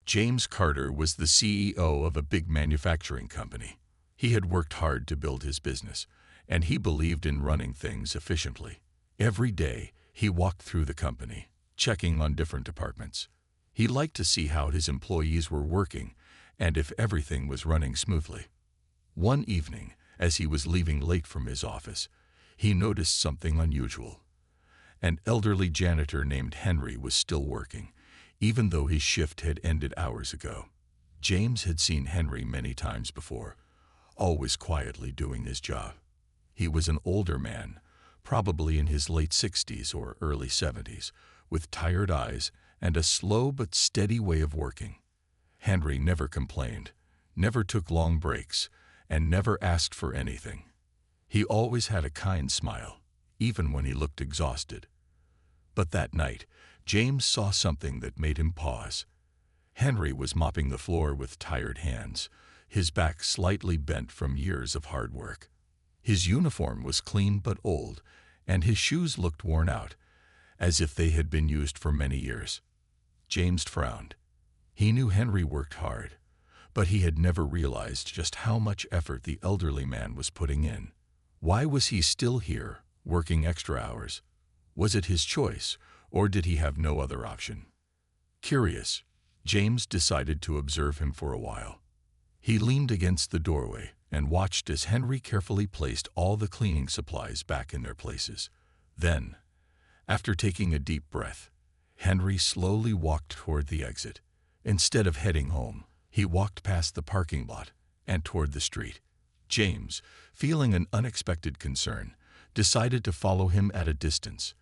James Carter was the CEO of a big manufacturing company. He had worked hard to build his business, and he believed in running things efficiently. Every day, he walked through the company, checking on different departments. He liked to see how his employees were working and if everything was running smoothly. One evening, as he was leaving late from his office, he noticed something unusual. An elderly janitor named Henry was still working, even though his shift had ended hours ago. James had seen Henry many times before, always quietly doing his job. He was an older man, probably in his late 60s or early 70s, with tired eyes and a slow but steady way of working. Henry never complained, never took long breaks, and never asked for anything. He always had a kind smile, even when he looked exhausted. But that night, James saw something that made him pause. Henry was mopping the floor with tired hands, his back slightly bent from years of hard work. His uniform was clean but old, and his shoes looked worn out, as if they had been used for many years. James frowned. He knew Henry worked hard, but he had never realized just how much effort the elderly man was putting in. Why was he still here, working extra hours? Was it his choice, or did he have no other option? Curious, James decided to observe him for a while. He leaned against the doorway and watched as Henry carefully placed all the cleaning supplies back in their places. Then, after taking a deep breath, Henry slowly walked toward the exit. Instead of heading home, he walked past the parking lot and toward the street. James, feeling an unexpected concern, decided to follow him at a distance.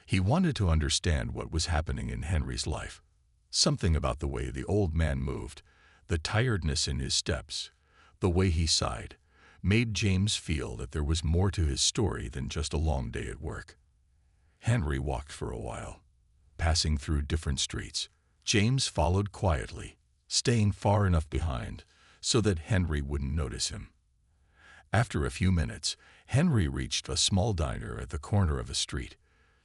He wanted to understand what was happening in Henry's life. Something about the way the old man moved, the tiredness in his steps, the way he sighed, made James feel that there was more to his story than just a long day at work. Henry walked for a while, passing through different streets. James followed quietly, staying far enough behind so that Henry wouldn't notice him. After a few minutes, Henry reached a small diner at the corner of a street.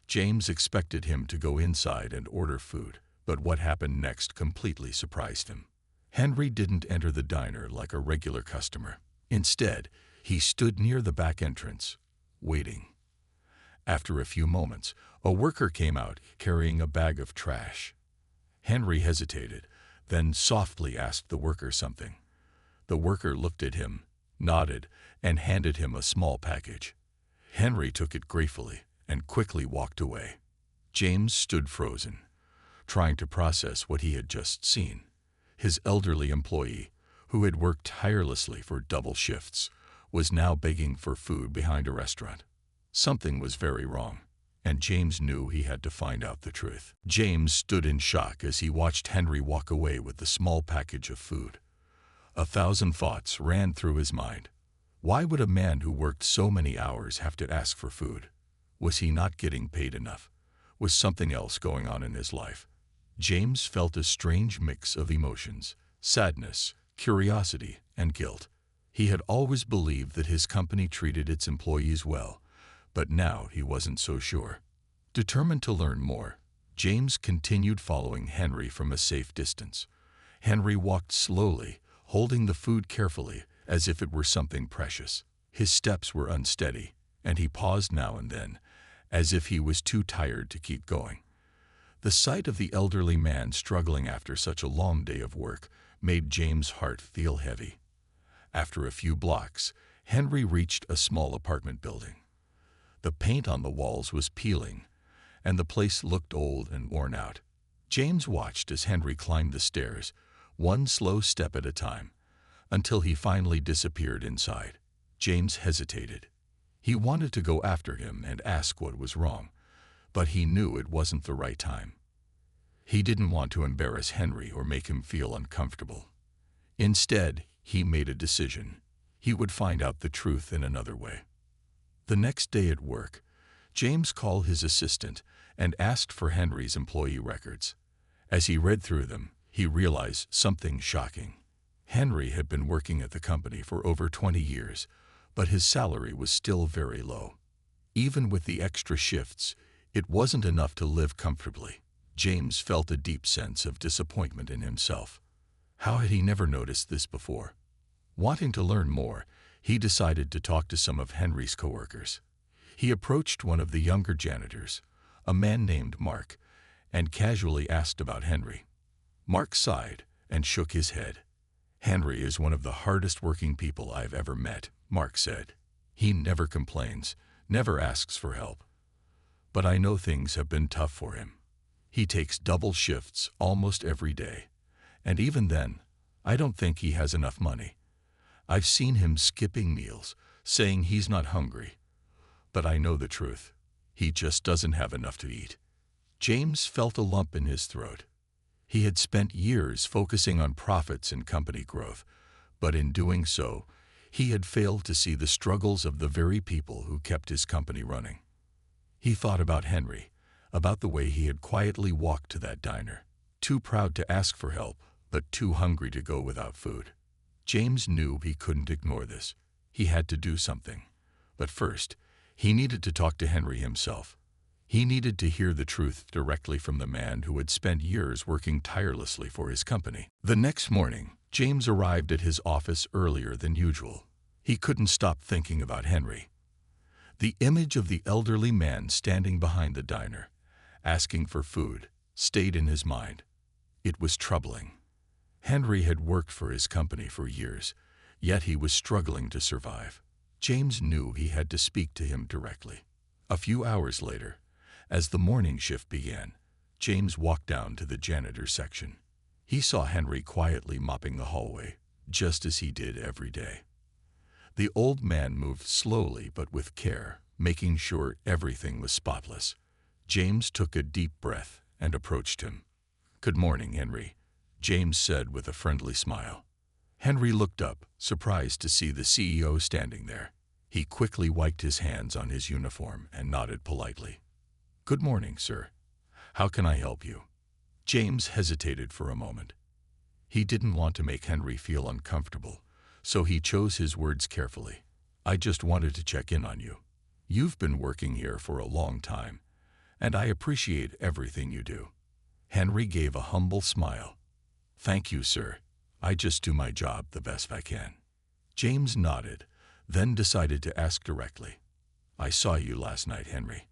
James expected him to go inside and order food, but what happened next completely surprised him. Henry didn't enter the diner like a regular customer. Instead, he stood near the back entrance, waiting. After a few moments, a worker came out carrying a bag of trash. Henry hesitated, then softly asked the worker something. The worker looked at him, nodded, and handed him a small package. Henry took it gratefully and quickly walked away. James stood frozen, trying to process what he had just seen. His elderly employee, who had worked tirelessly for double shifts, was now begging for food behind a restaurant. Something was very wrong, and James knew he had to find out the truth. James stood in shock as he watched Henry walk away with the small package of food. 1,000 thoughts ran through his mind. Why would a man who worked so many hours have to ask for food? Was he not getting paid enough? Was something else going on in his life? James felt a strange mix of emotions: sadness, curiosity, and guilt. He had always believed that his company treated its employees well, but now he wasn't so sure. Determined to learn more, James continued following Henry from a safe distance. Henry walked slowly, holding the food carefully as if it were something precious. His steps were unsteady, and he paused now and then, as if he was too tired to keep going. The sight of the elderly man struggling after such a long day of work made James' heart feel heavy. After a few blocks, Henry reached a small apartment building. The paint on the walls was peeling, and the place looked old and worn out. James watched as Henry climbed the stairs, one slow step at a time, until he finally disappeared inside. James hesitated. He wanted to go after him and ask what was wrong, but he knew it wasn't the right time. He didn't want to embarrass Henry or make him feel uncomfortable. Instead, he made a decision. He would find out the truth in another way. The next day at work, James called his assistant and asked for Henry's employee records. As he read through them, he realized something shocking. Henry had been working at the company for over 20 years, but his salary was still very low. Even with the extra shifts, it wasn't enough to live comfortably. James felt a deep sense of disappointment in himself. How had he never noticed this before? Wanting to learn more, he decided to talk to some of Henry's coworkers. He approached one of the younger janitors, a man named Mark, and casually asked about Henry. Mark sighed and shook his head. "Henry is one of the hardest working people I've ever met," Mark said. "He never complains, never asks for help. But I know things have been tough for him. He takes double shifts almost every day. And even then, I don't think he has enough money. I've seen him skipping meals, saying he's not hungry. But I know the truth. He just doesn't have enough to eat." James felt a lump in his throat. He had spent years focusing on profits and company growth, but in doing so, he had failed to see the struggles of the very people who kept his company running. He thought about Henry, about the way he had quietly walked to that diner, too proud to ask for help, but too hungry to go without food. James knew he couldn't ignore this. He had to do something. But first, he needed to talk to Henry himself. He needed to hear the truth directly from the man who had spent years working tirelessly for his company. The next morning, James arrived at his office earlier than usual. He couldn't stop thinking about Henry. The image of the elderly man standing behind the diner, asking for food, stayed in his mind. It was troubling. Henry had worked for his company for years, yet he was struggling to survive. James knew he had to speak to him directly. A few hours later, as the morning shift began, James walked down to the janitor section. He saw Henry quietly mopping the hallway, just as he did every day. The old man moved slowly but with care, making sure everything was spotless. James took a deep breath and approached him. "Good morning, Henry," James said with a friendly smile. Henry looked up, surprised to see the CEO standing there. He quickly wiped his hands on his uniform and nodded politely. "Good morning, sir. How can I help you?" James hesitated for a moment. He didn't want to make Henry feel uncomfortable, so he chose his words carefully. "I just wanted to check in on you. You've been working here for a long time, and I appreciate everything you do." Henry gave a humble smile. "Thank you, sir. I just do my job the best I can." James nodded, then decided to ask directly. "I saw you last night, Henry.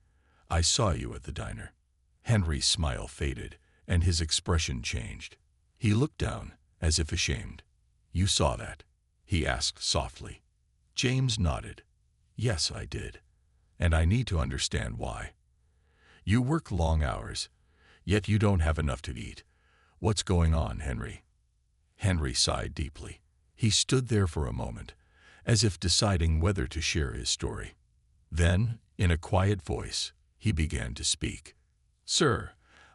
I saw you at the diner." Henry's smile faded, and his expression changed. He looked down, as if ashamed. "You saw that?" he asked softly. James nodded. "Yes, I did. And I need to understand why. You work long hours, yet you don't have enough to eat. What's going on, Henry?" Henry sighed deeply. He stood there for a moment, as if deciding whether to share his story. Then, in a quiet voice, he began to speak. "Sir,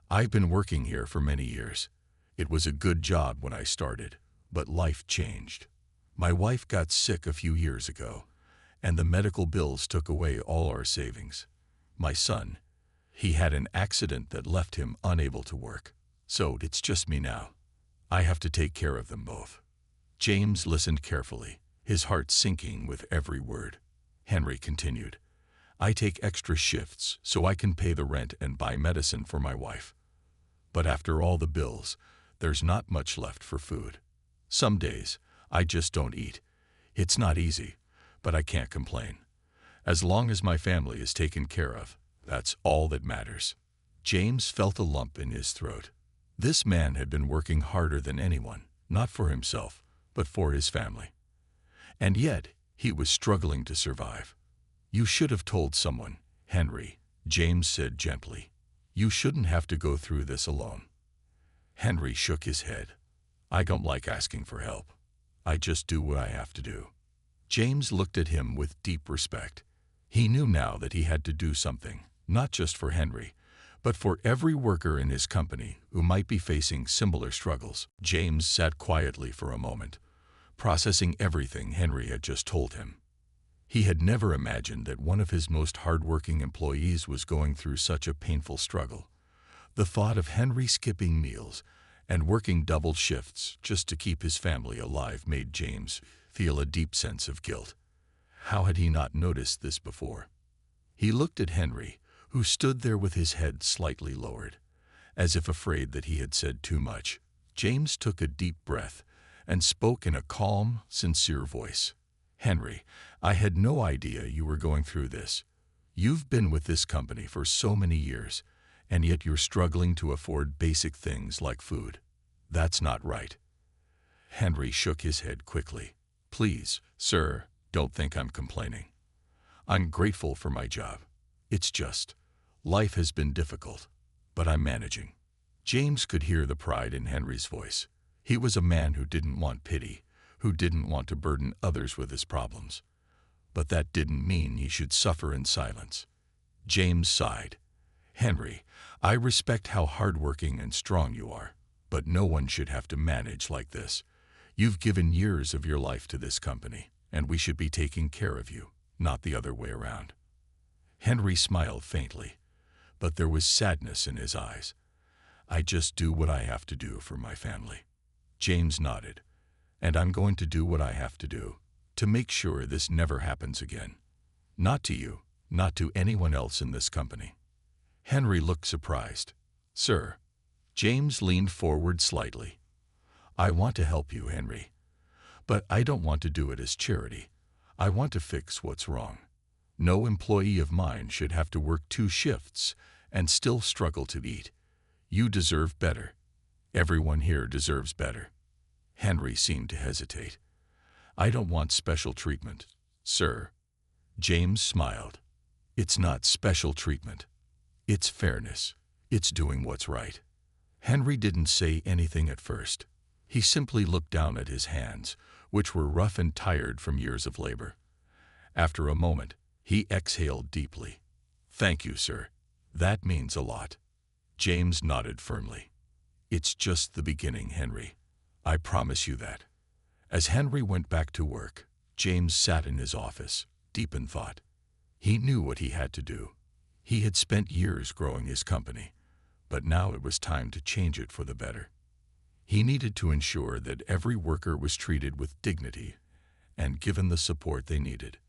I've been working here for many years. It was a good job when I started, but life changed. My wife got sick a few years ago, and the medical bills took away all our savings. My son, he had an accident that left him unable to work. So it's just me now. I have to take care of them both." James listened carefully, his heart sinking with every word. Henry continued, "I take extra shifts so I can pay the rent and buy medicine for my wife. But after all the bills, there's not much left for food. Some days, I just don't eat. It's not easy, but I can't complain. As long as my family is taken care of, that's all that matters." James felt a lump in his throat. This man had been working harder than anyone, not for himself, but for his family. And yet, he was struggling to survive. "You should have told someone, Henry," James said gently. "You shouldn't have to go through this alone." Henry shook his head. "I don't like asking for help. I just do what I have to do." James looked at him with deep respect. He knew now that he had to do something, not just for Henry, but for every worker in his company who might be facing similar struggles. James sat quietly for a moment, processing everything Henry had just told him. He had never imagined that one of his most hard-working employees was going through such a painful struggle. The thought of Henry skipping meals and working double shifts just to keep his family alive made James feel a deep sense of guilt. How had he not noticed this before? He looked at Henry, who stood there with his head slightly lowered, as if afraid that he had said too much. James took a deep breath and spoke in a calm, sincere voice. "Henry, I had no idea you were going through this. You've been with this company for so many years, and yet you're struggling to afford basic things like food. That's not right." Henry shook his head quickly. "Please, sir, don't think I'm complaining. I'm grateful for my job. It's just, life has been difficult, but I'm managing." James could hear the pride in Henry's voice. He was a man who didn't want pity, who didn't want to burden others with his problems. But that didn't mean he should suffer in silence. James sighed. "Henry, I respect how hardworking and strong you are, but no one should have to manage like this. You've given years of your life to this company, and we should be taking care of you, not the other way around." Henry smiled faintly, but there was sadness in his eyes. "I just do what I have to do for my family." James nodded. "And I'm going to do what I have to do to make sure this never happens again. Not to you, not to anyone else in this company." Henry looked surprised. "Sir." James leaned forward slightly. "I want to help you, Henry. But I don't want to do it as charity. I want to fix what's wrong. No employee of mine should have to work 2 shifts and still struggle to eat. You deserve better. Everyone here deserves better." Henry seemed to hesitate. "I don't want special treatment, sir." James smiled. "It's not special treatment. It's fairness. It's doing what's right." Henry didn't say anything at first. He simply looked down at his hands, which were rough and tired from years of labor. After a moment, he exhaled deeply. "Thank you, sir. That means a lot." James nodded firmly. "It's just the beginning, Henry. I promise you that." As Henry went back to work, James sat in his office, deep in thought. He knew what he had to do. He had spent years growing his company, but now it was time to change it for the better. He needed to ensure that every worker was treated with dignity and given the support they needed.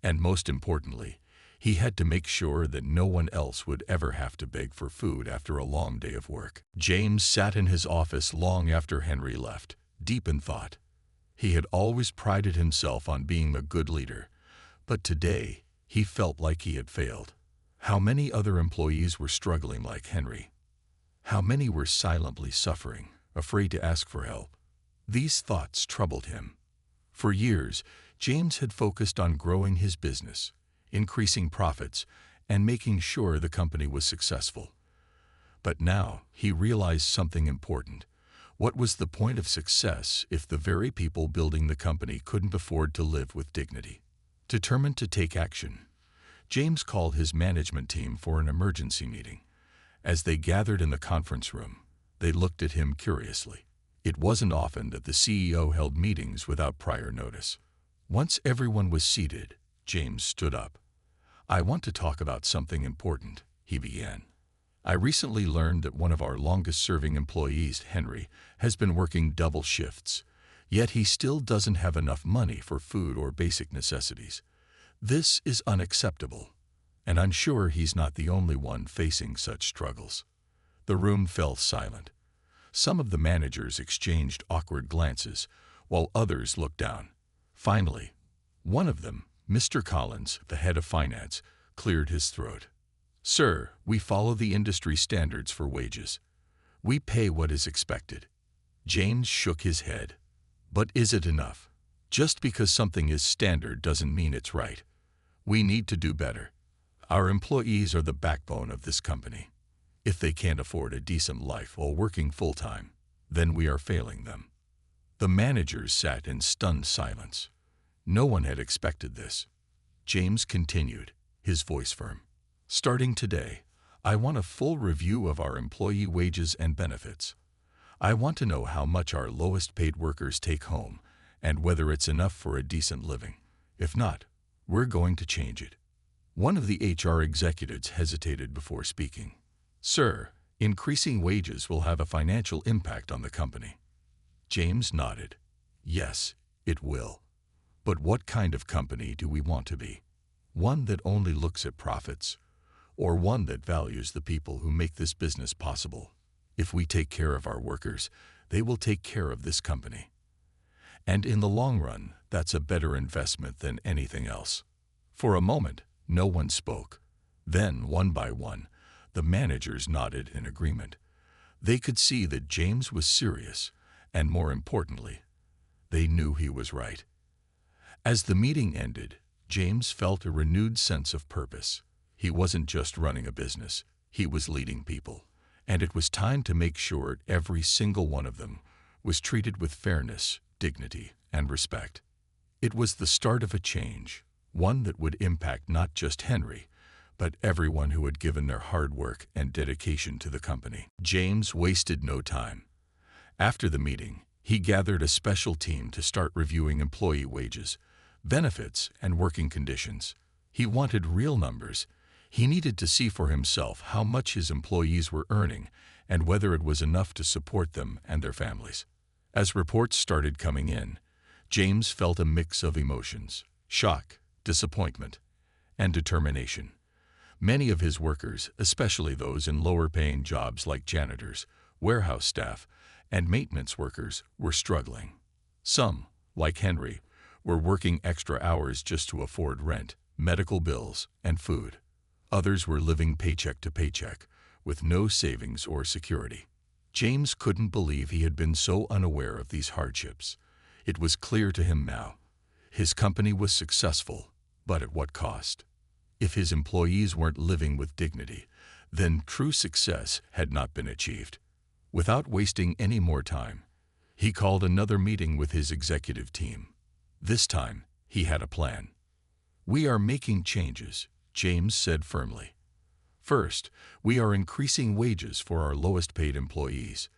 And most importantly, he had to make sure that no one else would ever have to beg for food after a long day of work. James sat in his office long after Henry left, deep in thought. He had always prided himself on being a good leader, but today he felt like he had failed. How many other employees were struggling like Henry? How many were silently suffering, afraid to ask for help? These thoughts troubled him. For years, James had focused on growing his business, increasing profits, and making sure the company was successful. But now he realized something important. What was the point of success if the very people building the company couldn't afford to live with dignity? Determined to take action, James called his management team for an emergency meeting. As they gathered in the conference room, they looked at him curiously. It wasn't often that the CEO held meetings without prior notice. Once everyone was seated, James stood up. "I want to talk about something important," he began. "I recently learned that one of our longest-serving employees, Henry, has been working double shifts, yet he still doesn't have enough money for food or basic necessities. This is unacceptable, and I'm sure he's not the only one facing such struggles." The room fell silent. Some of the managers exchanged awkward glances, while others looked down. Finally, one of them, Mr. Collins, the head of finance, cleared his throat. "Sir, we follow the industry standards for wages. We pay what is expected." James shook his head. "But is it enough? Just because something is standard doesn't mean it's right. We need to do better. Our employees are the backbone of this company. If they can't afford a decent life while working full-time, then we are failing them." The managers sat in stunned silence. No one had expected this. James continued, his voice firm. "Starting today, I want a full review of our employee wages and benefits. I want to know how much our lowest-paid workers take home and whether it's enough for a decent living. If not, we're going to change it." One of the HR executives hesitated before speaking. "Sir, increasing wages will have a financial impact on the company." James nodded. "Yes, it will. But what kind of company do we want to be? One that only looks at profits, or one that values the people who make this business possible? If we take care of our workers, they will take care of this company. And in the long run, that's a better investment than anything else. For a moment, no one spoke. Then, one by one, the managers nodded in agreement. They could see that James was serious, and more importantly, they knew he was right. As the meeting ended, James felt a renewed sense of purpose. He wasn't just running a business, he was leading people. And it was time to make sure every single one of them was treated with fairness, dignity, and respect. It was the start of a change, one that would impact not just Henry, but everyone who had given their hard work and dedication to the company. James wasted no time. After the meeting, he gathered a special team to start reviewing employee wages, benefits, and working conditions. He wanted real numbers. He needed to see for himself how much his employees were earning and whether it was enough to support them and their families. As reports started coming in, James felt a mix of emotions: shock, disappointment, and determination. Many of his workers, especially those in lower-paying jobs like janitors, warehouse staff, and maintenance workers, were struggling. Some, like Henry, were working extra hours just to afford rent, medical bills, and food. Others were living paycheck to paycheck, with no savings or security. James couldn't believe he had been so unaware of these hardships. It was clear to him now. His company was successful, but at what cost? If his employees weren't living with dignity, then true success had not been achieved. Without wasting any more time, he called another meeting with his executive team. This time, he had a plan. "We are making changes," James said firmly. "First, we are increasing wages for our lowest-paid employees.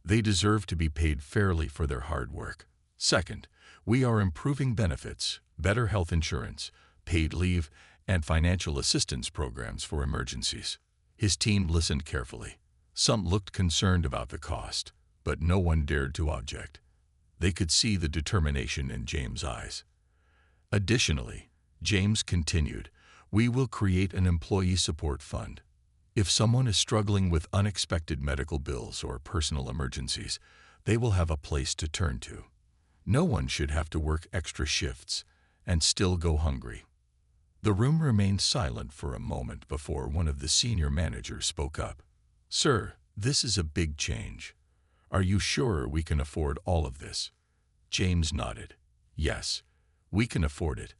They deserve to be paid fairly for their hard work. Second, we are improving benefits, better health insurance, paid leave, and financial assistance programs for emergencies." His team listened carefully. Some looked concerned about the cost, but no one dared to object. They could see the determination in James' eyes. Additionally, James continued, "We will create an employee support fund. If someone is struggling with unexpected medical bills or personal emergencies, they will have a place to turn to. No one should have to work extra shifts and still go hungry." The room remained silent for a moment before one of the senior managers spoke up. "Sir, this is a big change. Are you sure we can afford all of this?" James nodded. "Yes, we can afford it.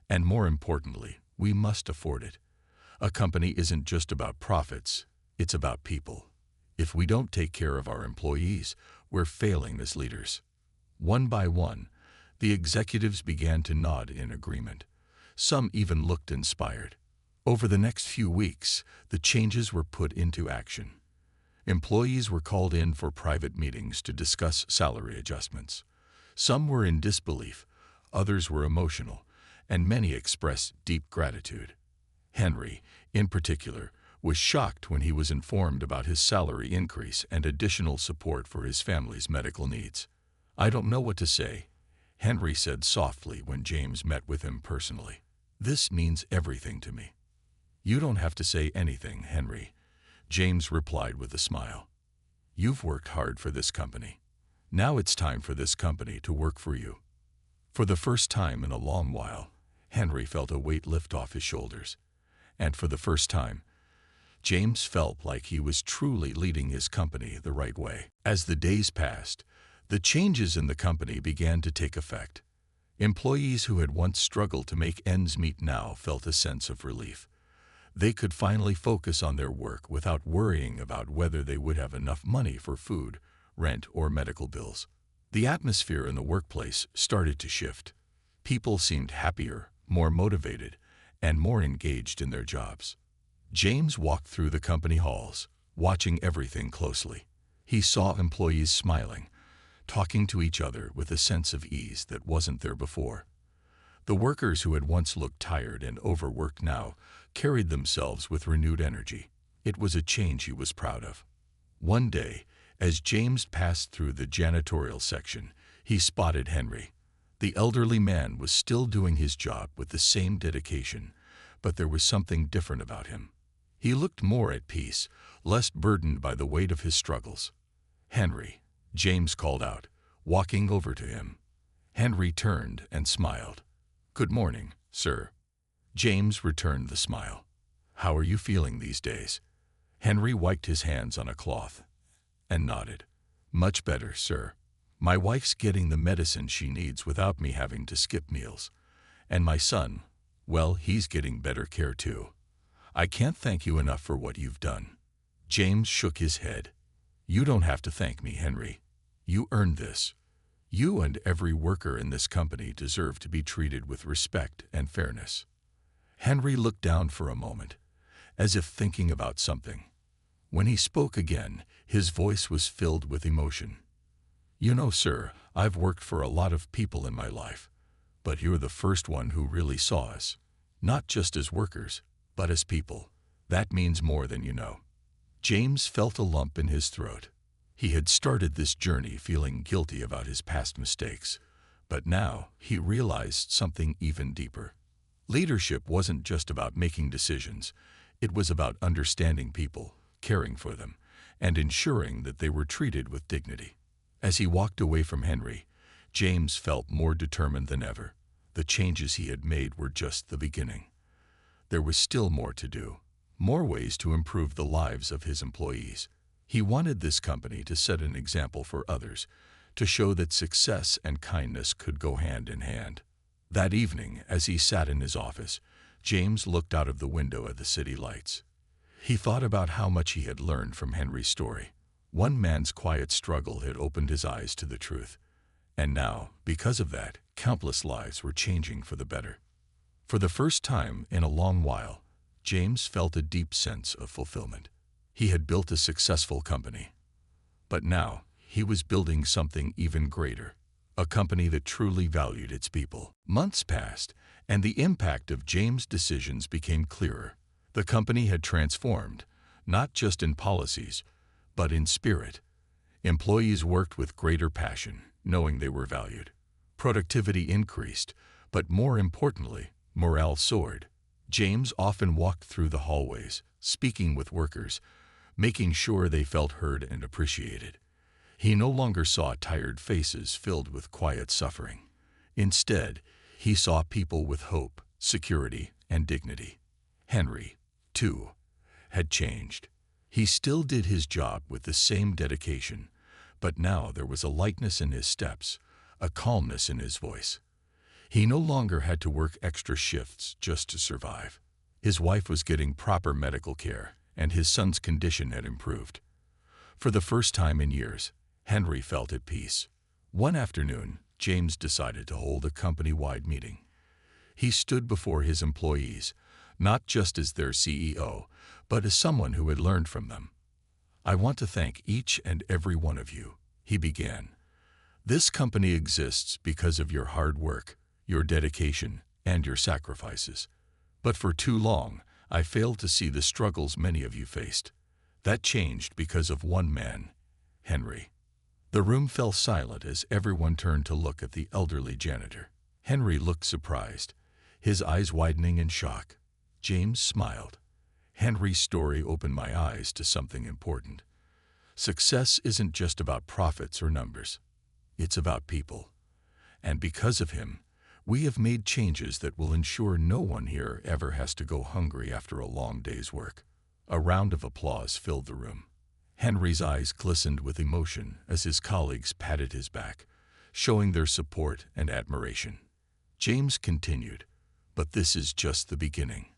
And more importantly, we must afford it. A company isn't just about profits, it's about people. If we don't take care of our employees, we're failing as leaders." One by one, the executives began to nod in agreement. Some even looked inspired. Over the next few weeks, the changes were put into action. Employees were called in for private meetings to discuss salary adjustments. Some were in disbelief, others were emotional, and many expressed deep gratitude. Henry, in particular, was shocked when he was informed about his salary increase and additional support for his family's medical needs. "I don't know what to say," Henry said softly when James met with him personally. "This means everything to me." "You don't have to say anything, Henry," James replied with a smile. "You've worked hard for this company. Now it's time for this company to work for you." For the first time in a long while, Henry felt a weight lift off his shoulders. And for the first time, James felt like he was truly leading his company the right way. As the days passed, the changes in the company began to take effect. Employees who had once struggled to make ends meet now felt a sense of relief. They could finally focus on their work without worrying about whether they would have enough money for food, rent, or medical bills. The atmosphere in the workplace started to shift. People seemed happier, more motivated, and more engaged in their jobs. James walked through the company halls, watching everything closely. He saw employees smiling, talking to each other with a sense of ease that wasn't there before. The workers who had once looked tired and overworked now carried themselves with renewed energy. It was a change he was proud of. One day, as James passed through the janitorial section, he spotted Henry. The elderly man was still doing his job with the same dedication, but there was something different about him. He looked more at peace, less burdened by the weight of his struggles. "Henry," James called out, walking over to him. Henry turned and smiled. "Good morning, sir." James returned the smile. "How are you feeling these days?" Henry wiped his hands on a cloth and nodded. "Much better, sir. My wife's getting the medicine she needs without me having to skip meals. And my son, well, he's getting better care too. I can't thank you enough for what you've done." James shook his head. "You don't have to thank me, Henry. You earned this. You and every worker in this company deserve to be treated with respect and fairness." Henry looked down for a moment, as if thinking about something. When he spoke again, his voice was filled with emotion. "You know, sir, I've worked for a lot of people in my life, but you're the first one who really saw us, not just as workers, but as people. That means more than you know." James felt a lump in his throat. He had started this journey feeling guilty about his past mistakes, but now he realized something even deeper. Leadership wasn't just about making decisions. It was about understanding people, caring for them, and ensuring that they were treated with dignity. As he walked away from Henry, James felt more determined than ever. The changes he had made were just the beginning. There was still more to do, more ways to improve the lives of his employees. He wanted this company to set an example for others, to show that success and kindness could go hand in hand. That evening, as he sat in his office, James looked out of the window at the city lights. He thought about how much he had learned from Henry's story. One man's quiet struggle had opened his eyes to the truth. And now, because of that, countless lives were changing for the better. For the first time in a long while, James felt a deep sense of fulfillment. He had built a successful company. But now, he was building something even greater, a company that truly valued its people. Months passed, and the impact of James' decisions became clearer. The company had transformed, not just in policies, but in spirit. Employees worked with greater passion, knowing they were valued. Productivity increased, but more importantly, morale soared. James often walked through the hallways, speaking with workers, making sure they felt heard and appreciated. He no longer saw tired faces filled with quiet suffering. Instead, he saw people with hope, security, and dignity. Henry, too, had changed. He still did his job with the same dedication, but now there was a lightness in his steps, a calmness in his voice. He no longer had to work extra shifts just to survive. His wife was getting proper medical care, and his son's condition had improved. For the first time in years, Henry felt at peace. One afternoon, James decided to hold a company-wide meeting. He stood before his employees, not just as their CEO, but as someone who had learned from them. "I want to thank each and every one of you," he began. "This company exists because of your hard work, your dedication, and your sacrifices. But for too long, I failed to see the struggles many of you faced. That changed because of one man, Henry." The room fell silent as everyone turned to look at the elderly janitor. Henry looked surprised, his eyes widening in shock. James smiled. "Henry's story opened my eyes to something important. Success isn't just about profits or numbers. It's about people. And because of him, we have made changes that will ensure no one here ever has to go hungry after a long day's work." A round of applause filled the room. Henry's eyes glistened with emotion as his colleagues patted his back, showing their support and admiration. James continued, "But this is just the beginning.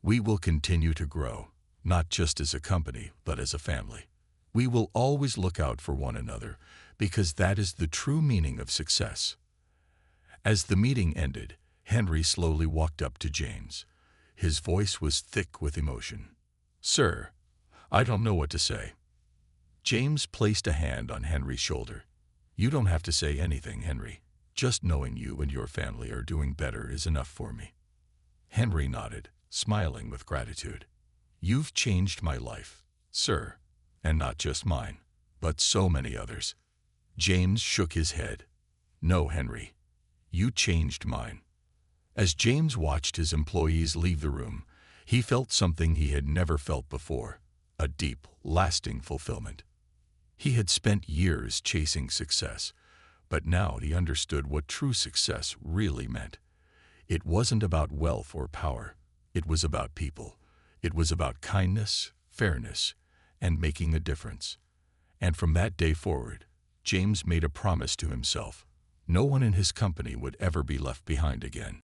We will continue to grow, not just as a company, but as a family. We will always look out for one another, because that is the true meaning of success." As the meeting ended, Henry slowly walked up to James. His voice was thick with emotion. "Sir, I don't know what to say." James placed a hand on Henry's shoulder. "You don't have to say anything, Henry. Just knowing you and your family are doing better is enough for me." Henry nodded, smiling with gratitude. "You've changed my life, sir, and not just mine, but so many others." James shook his head. "No, Henry. You changed mine." As James watched his employees leave the room, he felt something he had never felt before, a deep, lasting fulfillment. He had spent years chasing success, but now he understood what true success really meant. It wasn't about wealth or power. It was about people. It was about kindness, fairness, and making a difference. And from that day forward, James made a promise to himself. No one in his company would ever be left behind again.